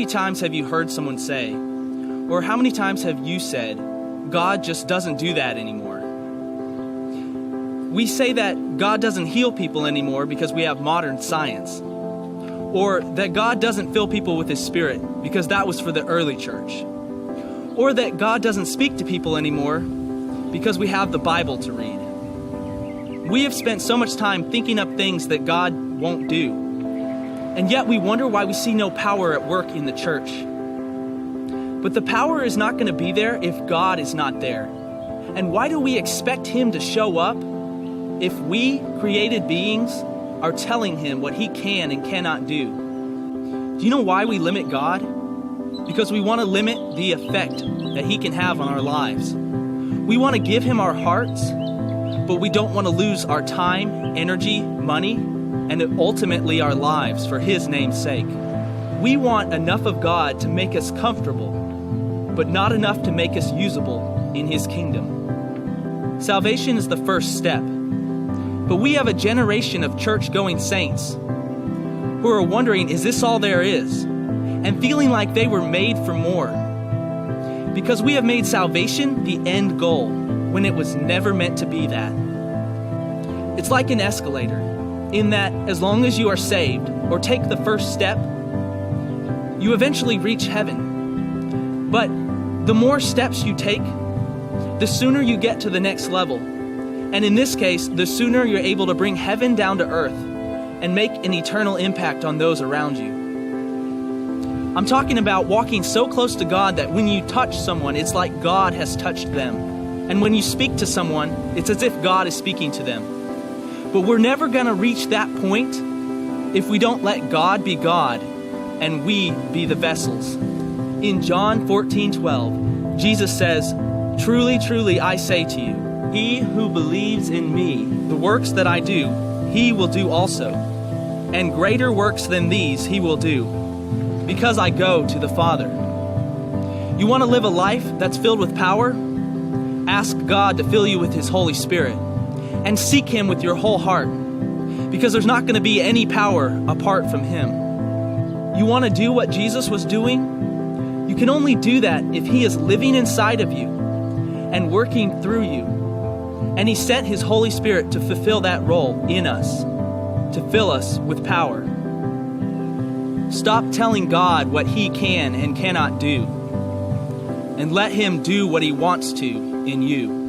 many times have you heard someone say, or how many times have you said, God just doesn't do that anymore? We say that God doesn't heal people anymore because we have modern science, or that God doesn't fill people with His Spirit because that was for the early church, or that God doesn't speak to people anymore because we have the Bible to read. We have spent so much time thinking up things that God won't do, and yet we wonder why we see no power at work in the church. But the power is not going to be there if God is not there. And why do we expect Him to show up if we, created beings, are telling Him what He can and cannot do? Do you know why we limit God? Because we want to limit the effect that He can have on our lives. We want to give Him our hearts, but we don't want to lose our time, energy, money, and ultimately our lives for His name's sake. We want enough of God to make us comfortable, but not enough to make us usable in His kingdom. Salvation is the first step, but we have a generation of church-going saints who are wondering, is this all there is? And feeling like they were made for more. Because we have made salvation the end goal when it was never meant to be that. It's like an escalator, in that as long as you are saved or take the first step, you eventually reach heaven. But the more steps you take, the sooner you get to the next level. And in this case, the sooner you're able to bring heaven down to earth and make an eternal impact on those around you. I'm talking about walking so close to God that when you touch someone, it's like God has touched them. And when you speak to someone, it's as if God is speaking to them. But we're never going to reach that point if we don't let God be God and we be the vessels. In John 14:12, Jesus says, "Truly, truly, I say to you, he who believes in me, the works that I do, he will do also. And greater works than these he will do, because I go to the Father." You want to live a life that's filled with power? Ask God to fill you with His Holy Spirit and seek Him with your whole heart, because there's not going to be any power apart from Him. You want to do what Jesus was doing? You can only do that if He is living inside of you and working through you. And He sent His Holy Spirit to fulfill that role in us, to fill us with power. Stop telling God what He can and cannot do, and let Him do what He wants to in you.